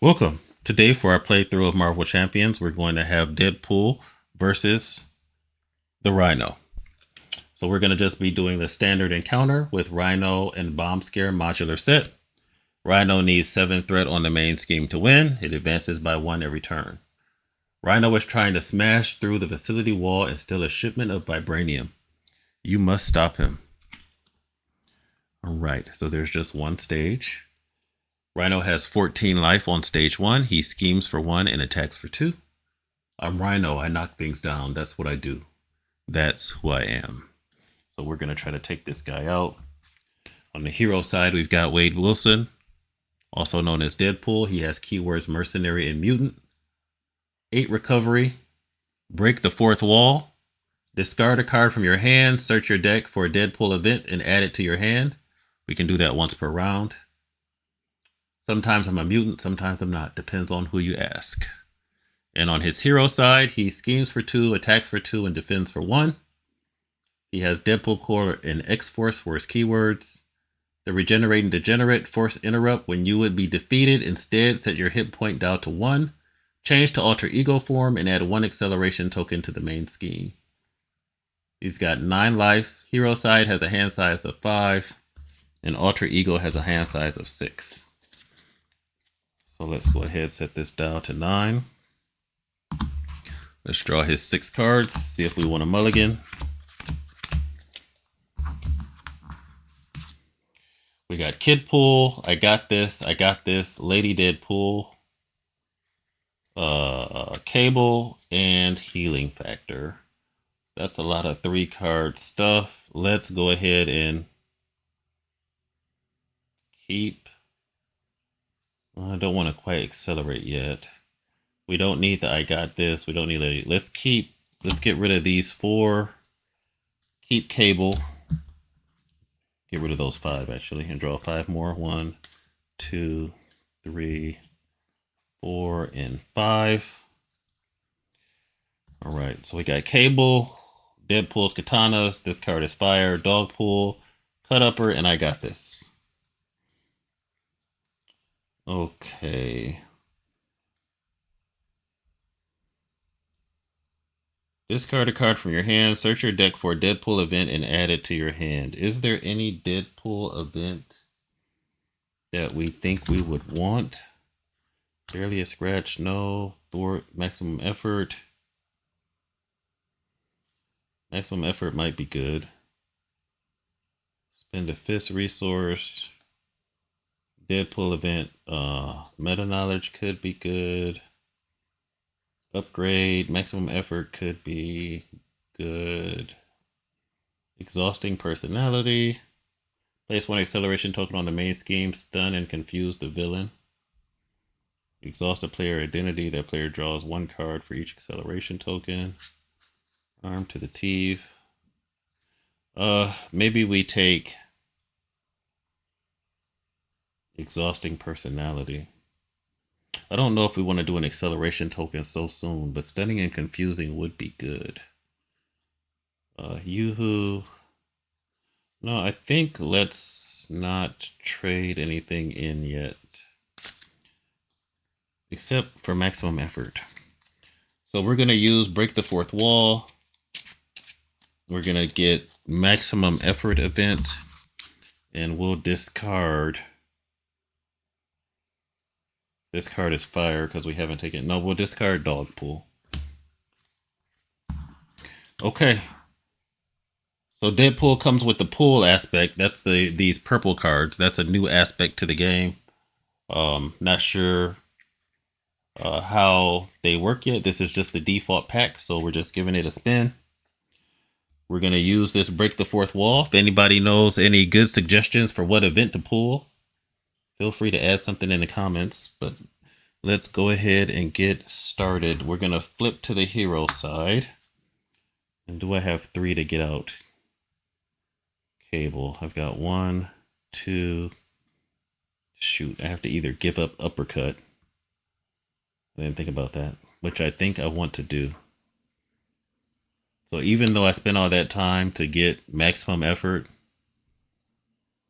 Welcome. Today for our playthrough of Marvel Champions, we're going to have Deadpool versus the Rhino. So we're going to just be doing the standard encounter with Rhino and Bomb Scare modular set. Rhino needs 7 threat on the main scheme to win. It advances by 1 every turn. Rhino is trying to smash through the facility wall and steal a shipment of vibranium. You must stop him. Alright, so there's just one stage. Rhino has 14 life on stage 1. He schemes for 1 and attacks for 2. I'm Rhino. I knock things down. That's what I do. That's who I am. So we're going to try to take this guy out. On the hero side, we've got Wade Wilson, also known as Deadpool. He has keywords mercenary and mutant. 8 recovery. Break the 4th wall. Discard a card from your hand. Search your deck for a Deadpool event and add it to your hand. We can do that once per round. Sometimes I'm a mutant, sometimes I'm not. Depends on who you ask. And on his hero side, he schemes for 2, attacks for 2, and defends for 1. He has Deadpool Core and X-Force for his keywords. The Regenerating Degenerate, Force Interrupt when you would be defeated. Instead, set your hit point down to 1. Change to Alter Ego form and add 1 acceleration token to the main scheme. He's got 9 life. Hero side has a hand size of 5. And Alter Ego has a hand size of 6. So let's go ahead and set this down to 9. Let's draw his 6 cards, see if we want a mulligan. We got Kidpool, I got this, Lady Deadpool, Cable, and Healing Factor. That's a lot of 3-card stuff. Let's go ahead and keep. I don't want to quite accelerate yet. We don't need the I got this. We don't need the. Let's get rid of these 4. Keep Cable. Get rid of those 5 actually, and draw 5 more. 1, 2, 3, 4, and 5. All right, so we got Cable, Deadpool's Katanas. This card is Fire, Dogpool, Cut Upper, and I got this. Okay. Discard a card from your hand. Search your deck for a Deadpool event and add it to your hand. Is there any Deadpool event that we think we would want? Barely a scratch, no. Thwart, maximum effort. Maximum effort might be good. Spend a fist resource. Deadpool event, meta knowledge could be good. Upgrade, maximum effort could be good. Exhausting personality. Place 1 acceleration token on the main scheme, stun and confuse the villain. Exhaust a player identity. That player draws 1 card for each acceleration token. Arm to the teeth. Maybe we take Exhausting personality. I don't know if we want to do an acceleration token so soon, but stunning and confusing would be good. Yoo-hoo. No, I think let's not trade anything in yet. Except for maximum effort. So we're going to use Break the 4th Wall. We're going to get maximum effort event. And we'll discard. This card is Fire because we haven't taken. No, we'll discard Dogpool. Okay. So Deadpool comes with the pool aspect. That's these purple cards. That's a new aspect to the game. Not sure how they work yet. This is just the default pack, so we're just giving it a spin. We're going to use this Break the 4th Wall. If anybody knows any good suggestions for what event to pull, feel free to add something in the comments, but let's go ahead and get started. We're going to flip to the hero side. And do I have 3 to get out? Cable. I've got 1, 2. Shoot, I have to either give up uppercut. I didn't think about that, which I think I want to do. So even though I spent all that time to get maximum effort,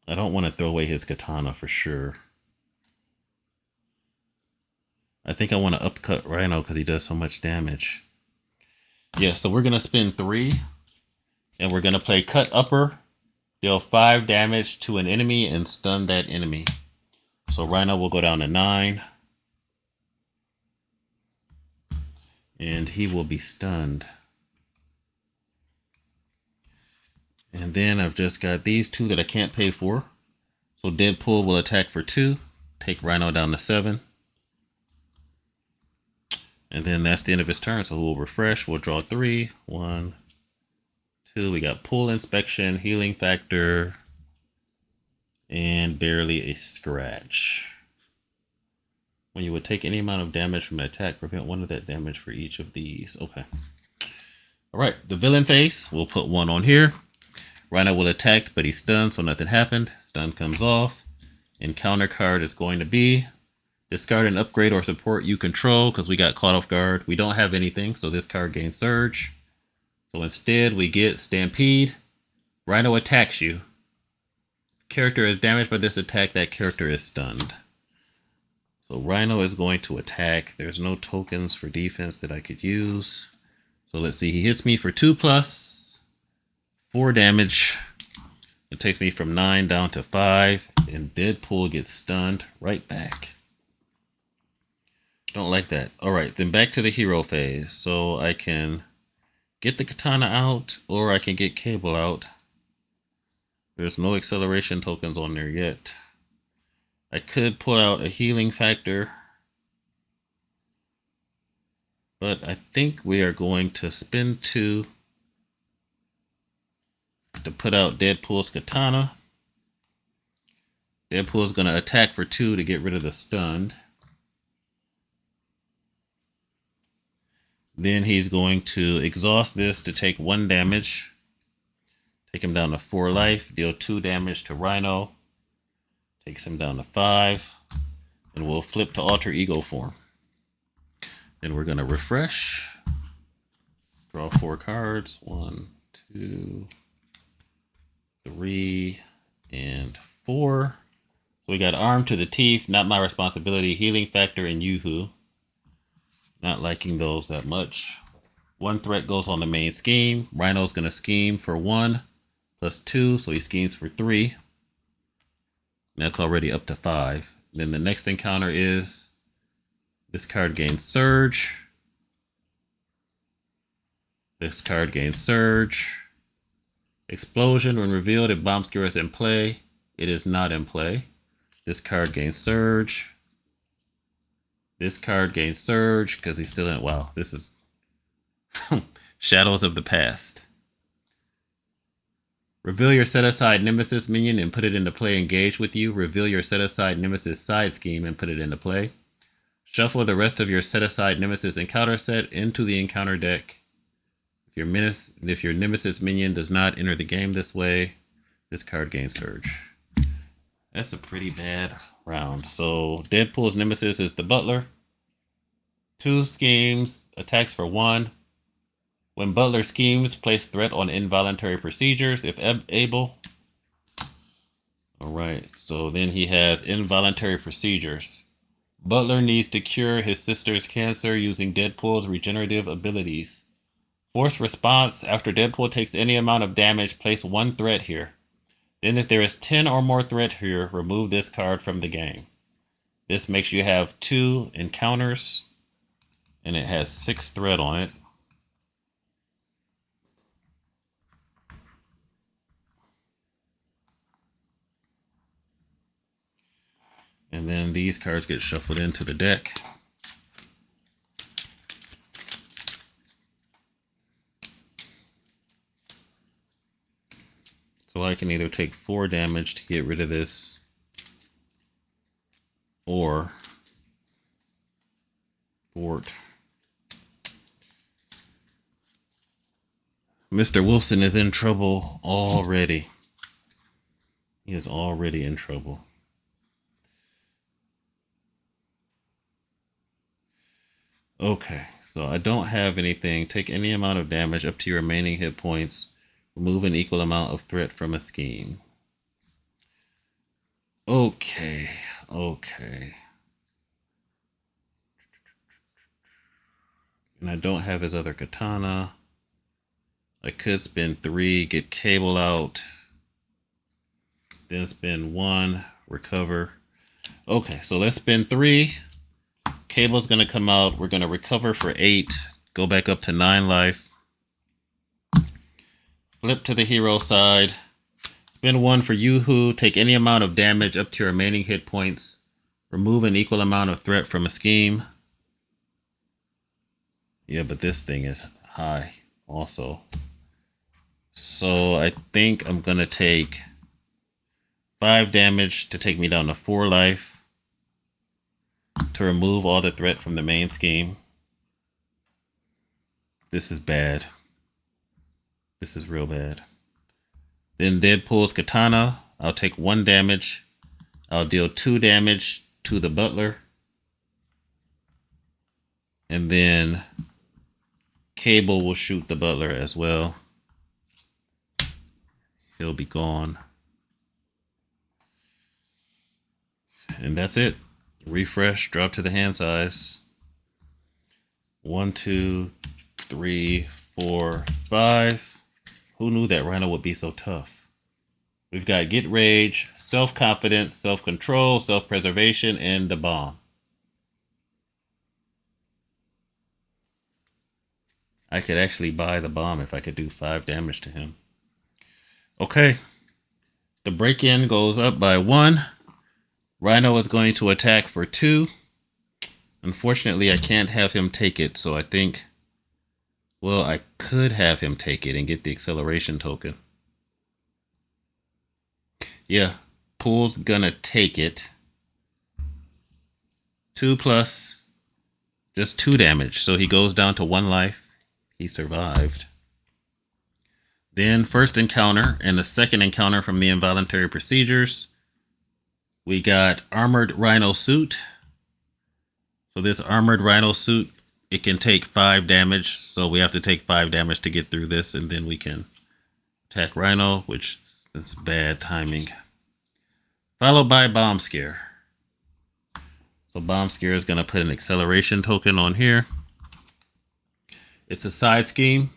I don't want to throw away his katana for sure. I think I want to upcut Rhino because he does so much damage. Yeah, so we're going to spend 3. And we're going to play cut upper. Deal 5 damage to an enemy and stun that enemy. So Rhino will go down to 9. And he will be stunned. And then I've just got these 2 that I can't pay for. So Deadpool will attack for 2. Take Rhino down to 7. And then that's the end of his turn. So we'll refresh. We'll draw 3. 1, 2. We got pull inspection, healing factor, and barely a scratch. When you would take any amount of damage from an attack, prevent 1 of that damage for each of these. Okay. All right. The villain face. We'll put 1 on here. Rhino will attack, but he's stunned, so nothing happened. Stun comes off. Encounter card is going to be discard an upgrade or support you control because we got caught off guard. We don't have anything, so this card gains Surge. So instead, we get Stampede. Rhino attacks you. Character is damaged by this attack. That character is stunned. So Rhino is going to attack. There's no tokens for defense that I could use. So let's see. He hits me for 2+, 4 damage. It takes me from 9 down to 5. And Deadpool gets stunned right back. Don't like that. All right, then back to the hero phase. So I can get the katana out, or I can get Cable out. There's no acceleration tokens on there yet. I could pull out a healing factor, but I think we are going to spend 2 to put out Deadpool's katana. Deadpool's going to attack for 2 to get rid of the stunned. Then he's going to exhaust this to take 1 damage. Take him down to 4 life. Deal 2 damage to Rhino. Takes him down to 5. And we'll flip to alter ego form. Then we're going to refresh. Draw 4 cards. 1, 2, 3, and 4. So we got arm to the teeth. Not my responsibility. Healing factor and Yoo-hoo. Not liking those that much. 1 threat goes on the main scheme. Rhino's going to scheme for 1 plus 2, so he schemes for 3. That's already up to 5. Then the next encounter is this card gains Surge. This card gains Surge. Explosion. When revealed, if Bomb Skewer is in play, it is not in play. This card gains Surge. This card gains Surge because he's still in. Wow, this is Shadows of the Past. Reveal your set-aside Nemesis minion and put it into play engaged with you. Reveal your set-aside Nemesis side scheme and put it into play. Shuffle the rest of your set-aside Nemesis encounter set into the encounter deck. If your Nemesis minion does not enter the game this way, this card gains Surge. That's a pretty bad round. So Deadpool's Nemesis is the Butler. 2 schemes, attacks for 1. When Butler schemes, place threat on involuntary procedures if able. All right, so then he has involuntary procedures. Butler needs to cure his sister's cancer using Deadpool's regenerative abilities. Force response. After Deadpool takes any amount of damage, place 1 threat here. Then if there is 10 or more threat here, remove this card from the game. This makes you have 2 encounters, and it has 6 threat on it. And then these cards get shuffled into the deck. So I can either take 4 damage to get rid of this, or thwart. Mr. Wilson is in trouble already. He is already in trouble. Okay, so I don't have anything. Take any amount of damage up to your remaining hit points. Remove an equal amount of threat from a scheme. Okay. And I don't have his other katana. I could spend 3, get Cable out. Then spend 1, recover. Okay, so let's spend 3. Cable's gonna come out. We're gonna recover for 8. Go back up to 9 life. Flip to the hero side. Spend 1 for Yoo-Hoo. Take any amount of damage up to your remaining hit points. Remove an equal amount of threat from a scheme. Yeah, but this thing is high also. So I think I'm going to take 5 damage to take me down to 4 life. To remove all the threat from the main scheme. This is bad. This is real bad. Then Deadpool's katana. I'll take 1 damage. I'll deal 2 damage to the butler. And then Cable will shoot the butler as well. He'll be gone. And that's it. Refresh, drop to the hand size. 1, 2, 3, 4, 5. Who knew that Rhino would be so tough? We've got Get Rage, Self-Confidence, Self-Control, Self-Preservation, and the Bomb. I could actually buy the bomb if I could do 5 damage to him. Okay. The break-in goes up by 1. Rhino is going to attack for 2. Unfortunately, I can't have him take it, so I think... Well, I could have him take it and get the acceleration token. Yeah, Pool's gonna take it. 2 plus just 2 damage, so he goes down to 1 life. He survived. Then first encounter and the second encounter from the involuntary procedures. We got Armored Rhino Suit. So this Armored Rhino Suit, it can take 5 damage. So we have to take 5 damage to get through this, and then we can attack Rhino, which is bad timing. Followed by Bomb Scare. So Bomb Scare is going to put an acceleration token on here. It's a side scheme.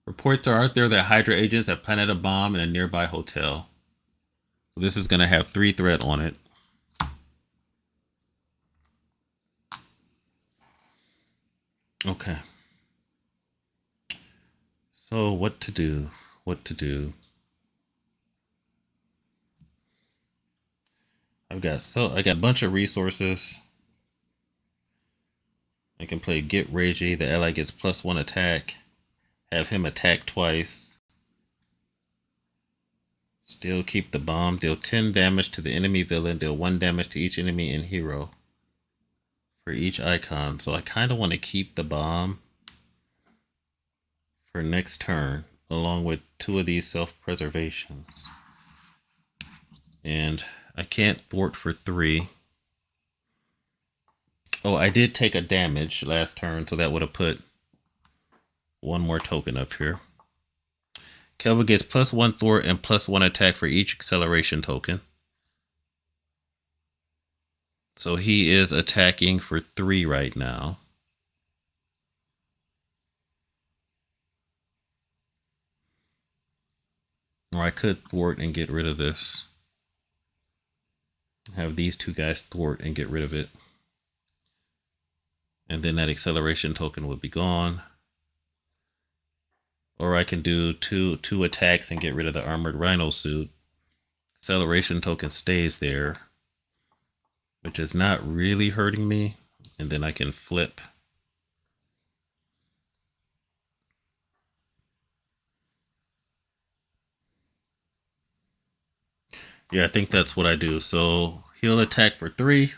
Reports are out there that Hydra agents have planted a bomb in a nearby hotel. So this is going to have 3 threat on it. Okay. So what to do? What to do? I got a bunch of resources. I can play Get Ragey. The ally gets +1 attack. Have him attack twice. Still keep the bomb. Deal 10 damage to the enemy villain. Deal 1 damage to each enemy and hero for each icon. So I kind of want to keep the bomb for next turn, along with 2 of these self-preservations. And I can't thwart for 3. Oh, I did take a damage last turn, so that would have put 1 more token up here. Kelvin gets +1 thwart and +1 attack for each acceleration token. So he is attacking for 3 right now. Or I could thwart and get rid of this. Have these 2 guys thwart and get rid of it. And then that acceleration token would be gone. Or I can do two attacks and get rid of the Armored Rhino Suit. Acceleration token stays there, which is not really hurting me. And then I can flip. Yeah, I think that's what I do. So he'll attack for 3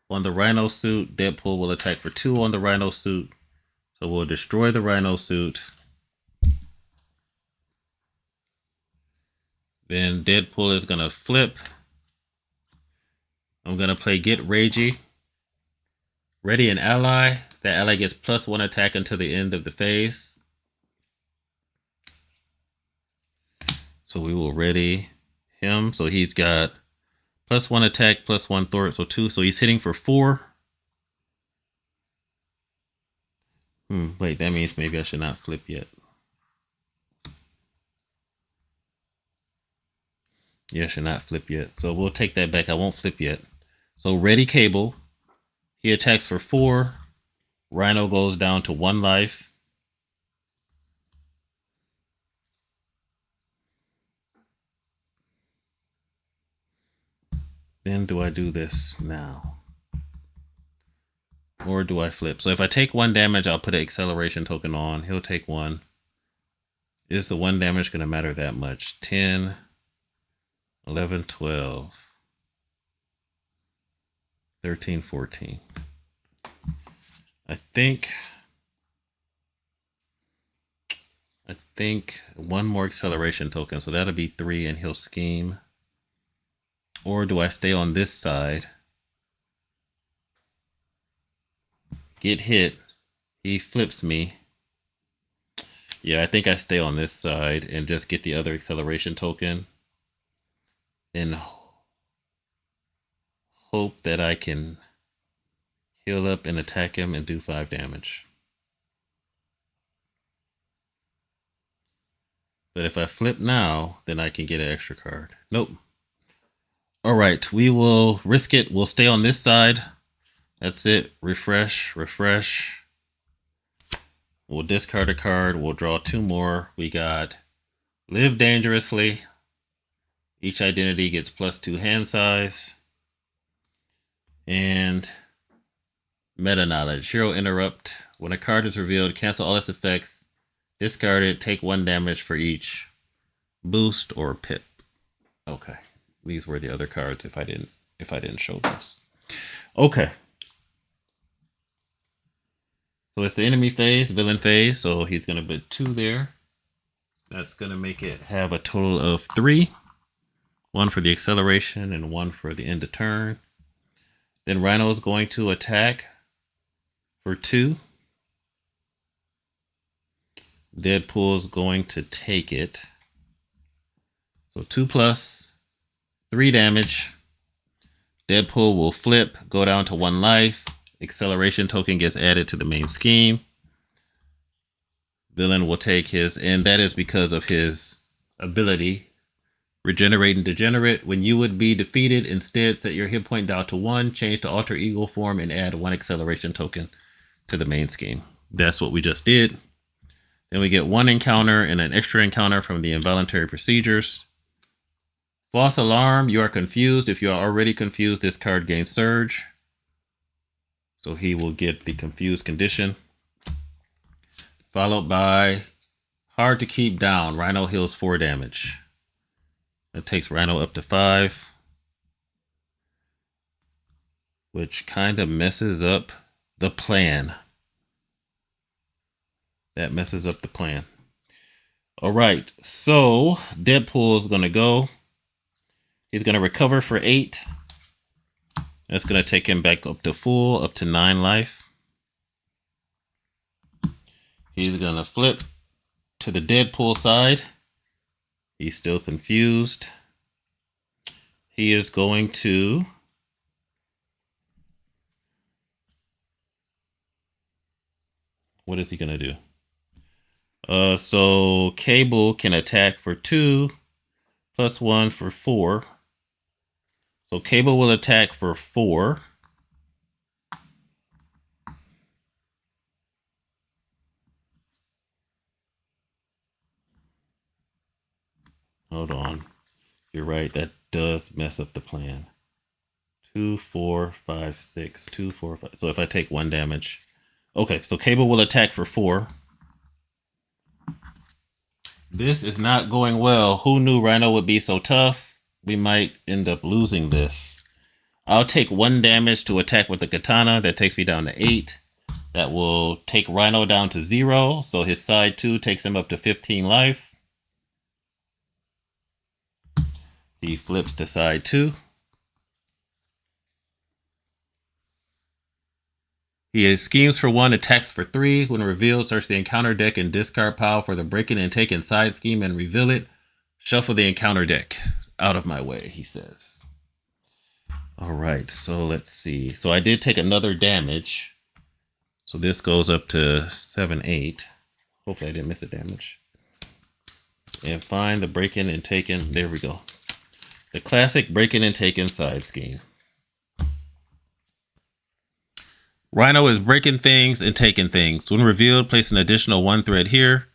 on the Rhino Suit. Deadpool will attack for 2 on the Rhino Suit. So we'll destroy the Rhino Suit. Then Deadpool is going to flip. I'm going to play Get Ragey. Ready an ally. The ally gets +1 attack until the end of the phase. So we will ready him. So he's got +1 attack, +1 thwart, so 2. So he's hitting for 4. Wait, that means maybe I should not flip yet. Yeah, I should not flip yet. So we'll take that back. I won't flip yet. So ready Cable. He attacks for 4. Rhino goes down to 1 life. Then do I do this now? Or do I flip? So if I take 1 damage, I'll put an acceleration token on. He'll take 1. Is the 1 damage going to matter that much? 10, 11, 12, 13, 14. I think 1 more acceleration token. So that'll be 3 and he'll scheme. Or do I stay on this side? Get hit. He flips me. Yeah, I think I stay on this side and just get the other acceleration token. And hope that I can heal up and attack him and do 5 damage. But if I flip now, then I can get an extra card. Nope. All right, we will risk it. We'll stay on this side. That's it. Refresh, refresh. We'll discard a card. We'll draw 2 more. We got Live Dangerously. Each identity gets +2 hand size. And Meta Knowledge. Hero Interrupt. When a card is revealed, cancel all its effects. Discard it. Take 1 damage for each boost or pip. Okay. These were the other cards if I didn't show those. Okay. So it's the enemy phase, villain phase. So he's going to put 2 there. That's going to make it have a total of 3. 1 for the acceleration and 1 for the end of turn. Then Rhino is going to attack for 2. Deadpool is going to take it. So 2 plus 3 damage. Deadpool will flip, go down to 1 life. Acceleration token gets added to the main scheme. Villain will take his, and that is because of his ability, Regenerate and Degenerate. When you would be defeated, instead set your hit point down to 1, change to alter ego form, and add 1 acceleration token to the main scheme. That's what we just did. Then we get 1 encounter and an extra encounter from the involuntary procedures. False Alarm, you are confused. If you are already confused, this card gains Surge. So he will get the confused condition. Followed by Hard to Keep Down. Rhino heals 4 damage. That takes Rhino up to 5. Which kind of messes up the plan. That messes up the plan. All right, so Deadpool is going to go. He's going to recover for 8. That's going to take him back up to full, up to 9 life. He's going to flip to the Deadpool side. He's still confused. He is going to what is he going to do? So Cable can attack for 2, plus 1 for 4. So Cable will attack for 4. Hold on. You're right. That does mess up the plan. 2, 4, 5, 6. 2, 4, 5. So if I take 1 damage. Okay, so Cable will attack for 4. This is not going well. Who knew Rhino would be so tough? We might end up losing this. I'll take 1 damage to attack with the katana. That takes me down to 8. That will take Rhino down to 0. So his side 2 takes him up to 15 life. He flips to side 2. He schemes for 1, attacks for 3. When revealed, search the encounter deck and discard pile for the breaking and taking side scheme and reveal it. Shuffle the encounter deck. Out of my way, he says. All right, so let's see. So I did take another damage. So So this goes up to 7, 8. Hopefully I didn't miss a damage. And find the breaking and taking. There we go. The classic breaking and taking side scheme. Rhino is breaking things and taking things. When revealed, place an additional 1 thread here,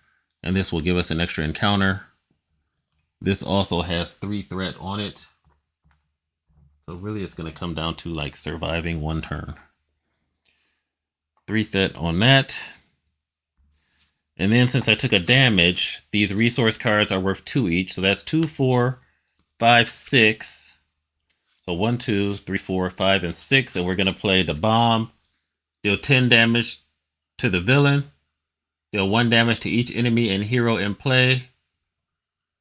and this will give us an extra encounter. This also has 3 threat on it. So really it's going to come down to like surviving 1 turn. 3 threat on that. And then since I took a damage, these resource cards are worth 2 each. So that's 2, 4, 5, 6. So 1, 2, 3, 4, 5, and 6. And we're going to play the bomb. Deal 10 damage to the villain. Deal 1 damage to each enemy and hero in play.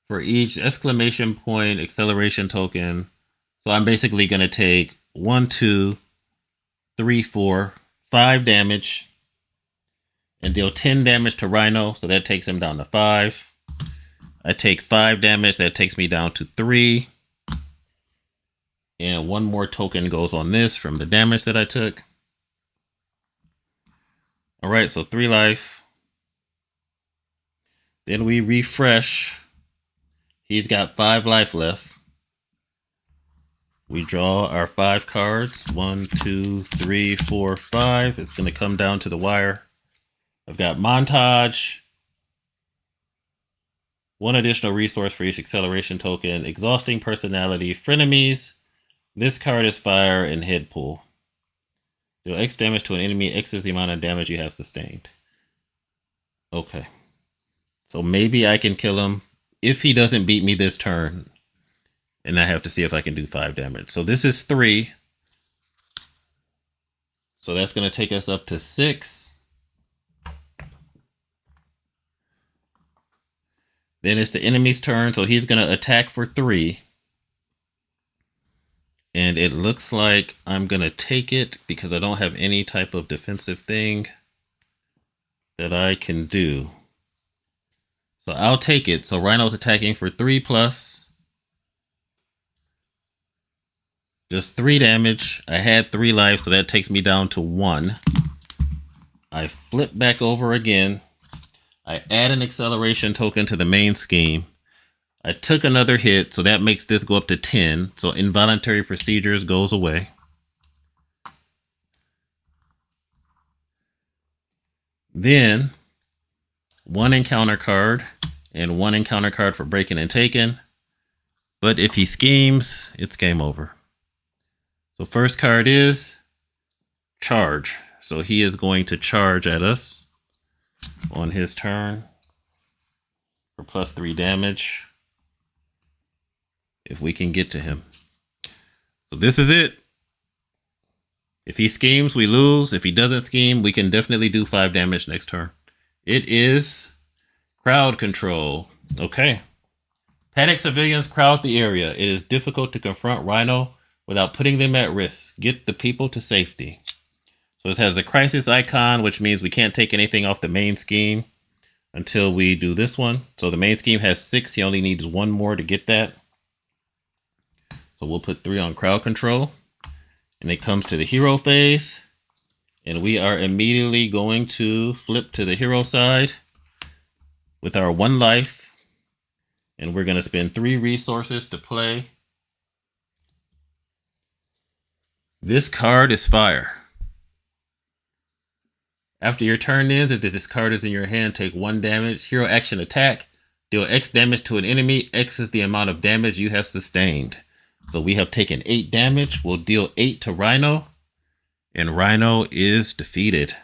For each exclamation point acceleration token. So I'm basically going to take 1, 2, 3, 4, 5 damage. And deal 10 damage to Rhino. So that takes him down to 5. I take 5 damage. That takes me down to 3. And 1 more token goes on this from the damage that I took. All right, so 3 life. Then we refresh. He's got 5 life left. We draw our 5 cards. 1, 2, 3, 4, 5. It's going to come down to the wire. I've got montage. 1 additional resource for each acceleration token. Exhausting personality. Frenemies. This card is fire and head pull. Deal X damage to an enemy. X is the amount of damage you have sustained. Okay. So maybe I can kill him if he doesn't beat me this turn. And I have to see if I can do 5 damage. So this is 3. So that's going to take us up to 6. Then it's the enemy's turn. So he's going to attack for 3. And it looks like I'm going to take it because I don't have any type of defensive thing that I can do. So I'll take it. So Rhino's attacking for 3 plus. Just 3 damage. I had 3 life, so that takes me down to 1. I flip back over again. I add an acceleration token to the main scheme. I took another hit, so that makes this go up to 10. So involuntary procedures goes away. Then 1 encounter card and 1 encounter card for breaking and taking. But if he schemes, it's game over. So first card is charge. So he is going to charge at us on his turn for plus 3 damage. If we can get to him. So this is it. If he schemes, we lose. If he doesn't scheme, we can definitely do 5 damage next turn. It is crowd control. Okay. Panic civilians crowd the area. It is difficult to confront Rhino without putting them at risk. Get the people to safety. So this has the crisis icon, which means we can't take anything off the main scheme until we do this one. So the main scheme has 6. He only needs 1 more to get that. So we'll put 3 on crowd control. And it comes to the hero phase. And we are immediately going to flip to the hero side with our 1 life. And we're going to spend 3 resources to play. This card is fire. After your turn ends, if this card is in your hand, take 1 damage. Hero action attack. Deal X damage to an enemy. X is the amount of damage you have sustained. So we have taken 8 damage. We'll deal 8 to Rhino. And Rhino is defeated.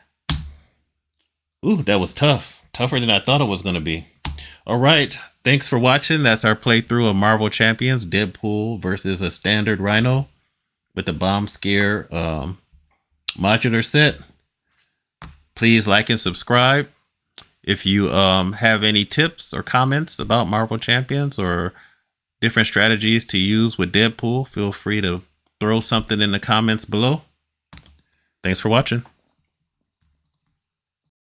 Ooh, that was tough. Tougher than I thought it was going to be. All right. Thanks for watching. That's our playthrough of Marvel Champions. Deadpool versus a standard Rhino with the Bomb Scare modular set. Please like and subscribe. If you have any tips or comments about Marvel Champions or different strategies to use with Deadpool, feel free to throw something in the comments below. Thanks for watching.